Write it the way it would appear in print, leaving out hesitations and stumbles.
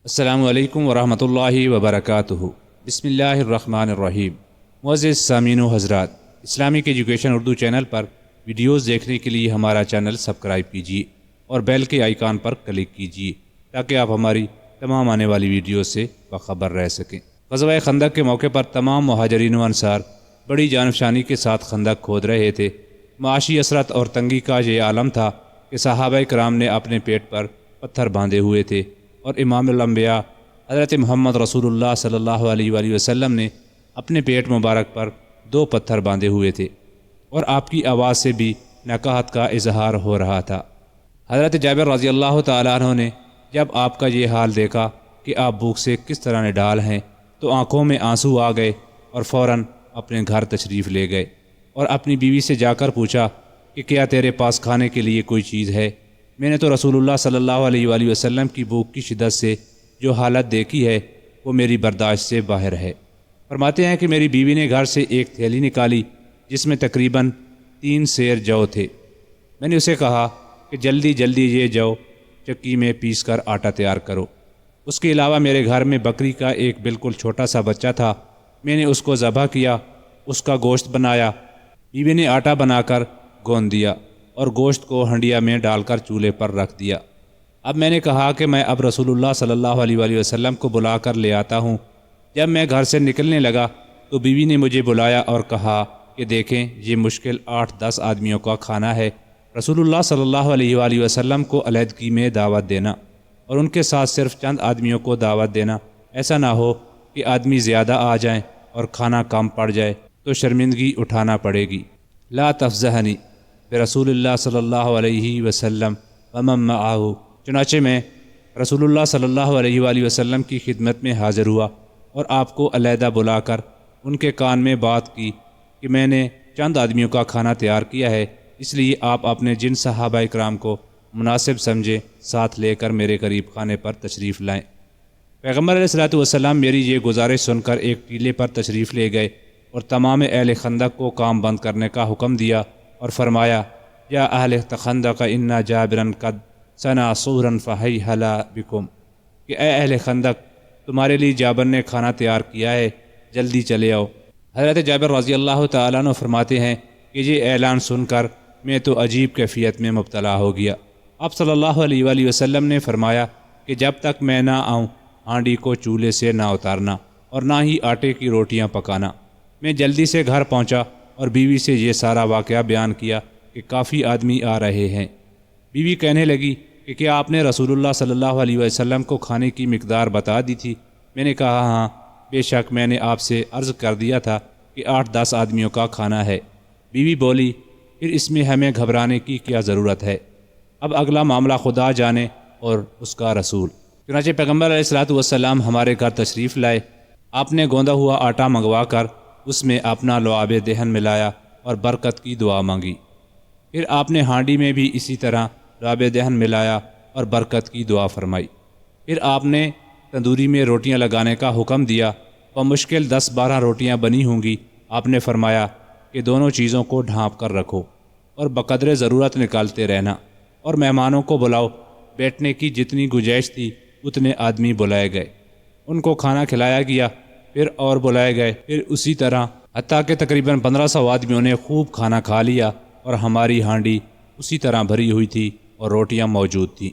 السلام علیکم ورحمۃ اللہ وبرکاتہ۔ بسم اللہ الرحمن الرحیم۔ معزز سامعین و حضرات، اسلامک ایجوکیشن اردو چینل پر ویڈیوز دیکھنے کے لیے ہمارا چینل سبسکرائب کیجیے اور بیل کے آئیکن پر کلک کیجیے تاکہ آپ ہماری تمام آنے والی ویڈیوز سے باخبر رہ سکیں۔ غزوہ خندق کے موقع پر تمام مہاجرین و انصار بڑی جانفشانی کے ساتھ خندق کھود رہے تھے۔ معاشی اثرت اور تنگی کا یہ عالم تھا کہ صحابہ کرام نے اپنے پیٹ پر پتھر باندھے ہوئے تھے اور امام الانبیاء حضرت محمد رسول اللہ صلی اللہ علیہ وآلہ وسلم نے اپنے پیٹ مبارک پر 2 پتھر باندھے ہوئے تھے اور آپ کی آواز سے بھی نکاہت کا اظہار ہو رہا تھا۔ حضرت جابر رضی اللہ تعالیٰ عنہ نے جب آپ کا یہ حال دیکھا کہ آپ بھوک سے کس طرح نڈال ہیں تو آنکھوں میں آنسو آ گئے اور فوراً اپنے گھر تشریف لے گئے اور اپنی بیوی سے جا کر پوچھا کہ کیا تیرے پاس کھانے کے لیے کوئی چیز ہے؟ میں نے تو رسول اللہ صلی اللہ علیہ وآلہ وسلم کی بھوک کی شدت سے جو حالت دیکھی ہے وہ میری برداشت سے باہر ہے۔ فرماتے ہیں کہ میری بیوی نے گھر سے ایک تھیلی نکالی جس میں تقریباً 3 سیر جو تھے۔ میں نے اسے کہا کہ جلدی جلدی یہ جو چکی میں پیس کر آٹا تیار کرو۔ اس کے علاوہ میرے گھر میں بکری کا ایک بالکل چھوٹا سا بچہ تھا، میں نے اس کو ذبح کیا، اس کا گوشت بنایا۔ بیوی نے آٹا بنا کر گوندھ دیا اور گوشت کو ہنڈیا میں ڈال کر چولہے پر رکھ دیا۔ اب میں نے کہا کہ میں اب رسول اللہ صلی اللہ علیہ وآلہ وسلم کو بلا کر لے آتا ہوں۔ جب میں گھر سے نکلنے لگا تو بیوی نے مجھے بلایا اور کہا کہ دیکھیں یہ مشکل 8-10 آدمیوں کا کھانا ہے، رسول اللہ صلی اللہ علیہ وآلہ وسلم کو علیحدگی میں دعوت دینا اور ان کے ساتھ صرف چند آدمیوں کو دعوت دینا، ایسا نہ ہو کہ آدمی زیادہ آ جائیں اور کھانا کم پڑ جائے تو شرمندگی اٹھانا پڑے گی۔ لا تفضحنی برسول اللہ صلی اللہ علیہ وسلم ومن معہ۔ چنانچہ میں رسول اللہ صلی اللہ علیہ وآلہ وسلم کی خدمت میں حاضر ہوا اور آپ کو علیحدہ بلا کر ان کے کان میں بات کی کہ میں نے چند آدمیوں کا کھانا تیار کیا ہے، اس لیے آپ اپنے جن صحابہ اکرام کو مناسب سمجھیں ساتھ لے کر میرے قریب خانے پر تشریف لائیں۔ پیغمبر علیہ الصلوۃ والسلام میری یہ گزارش سن کر ایک ٹیلے پر تشریف لے گئے اور تمام اہل خندق کو کام بند کرنے کا حکم دیا اور فرمایا یا اہل خندق انا جابرا قد صنع صورا فہیھلا بکم، کہ اے اہل خندق تمہارے لیے جابر نے کھانا تیار کیا ہے، جلدی چلے آؤ۔ حضرت جابر رضی اللہ تعالیٰ عنہ فرماتے ہیں کہ یہ اعلان سن کر میں تو عجیب کیفیت میں مبتلا ہو گیا۔ آپ صلی اللہ علیہ وآلہ وسلم نے فرمایا کہ جب تک میں نہ آؤں ہانڈی کو چولہے سے نہ اتارنا اور نہ ہی آٹے کی روٹیاں پکانا۔ میں جلدی سے گھر پہنچا اور بیوی سے یہ سارا واقعہ بیان کیا کہ کافی آدمی آ رہے ہیں۔ بیوی کہنے لگی کہ کیا آپ نے رسول اللہ صلی اللہ علیہ وسلم کو کھانے کی مقدار بتا دی تھی؟ میں نے کہا ہاں، بے شک میں نے آپ سے عرض کر دیا تھا کہ 8-10 آدمیوں کا کھانا ہے۔ بیوی بولی پھر اس میں ہمیں گھبرانے کی کیا ضرورت ہے، اب اگلا معاملہ خدا جانے اور اس کا رسول۔ چنانچہ پیغمبر علیہ الصلوۃ والسلام ہمارے گھر تشریف لائے۔ آپ نے گوندا ہوا آٹا منگوا کر اس میں اپنا لعاب دہن ملایا اور برکت کی دعا مانگی۔ پھر آپ نے ہانڈی میں بھی اسی طرح لعاب دہن ملایا اور برکت کی دعا فرمائی۔ پھر آپ نے تندوری میں روٹیاں لگانے کا حکم دیا اور مشکل 10-12 روٹیاں بنی ہوں گی۔ آپ نے فرمایا کہ دونوں چیزوں کو ڈھانپ کر رکھو اور بقدر ضرورت نکالتے رہنا، اور مہمانوں کو بلاؤ۔ بیٹھنے کی جتنی گنجائش تھی اتنے آدمی بلائے گئے، ان کو کھانا کھلایا گیا، پھر اور بلائے گئے، پھر اسی طرح حتیٰ کہ تقریباً 1500 آدمیوں نے خوب کھانا کھا لیا اور ہماری ہانڈی اسی طرح بھری ہوئی تھی اور روٹیاں موجود تھیں۔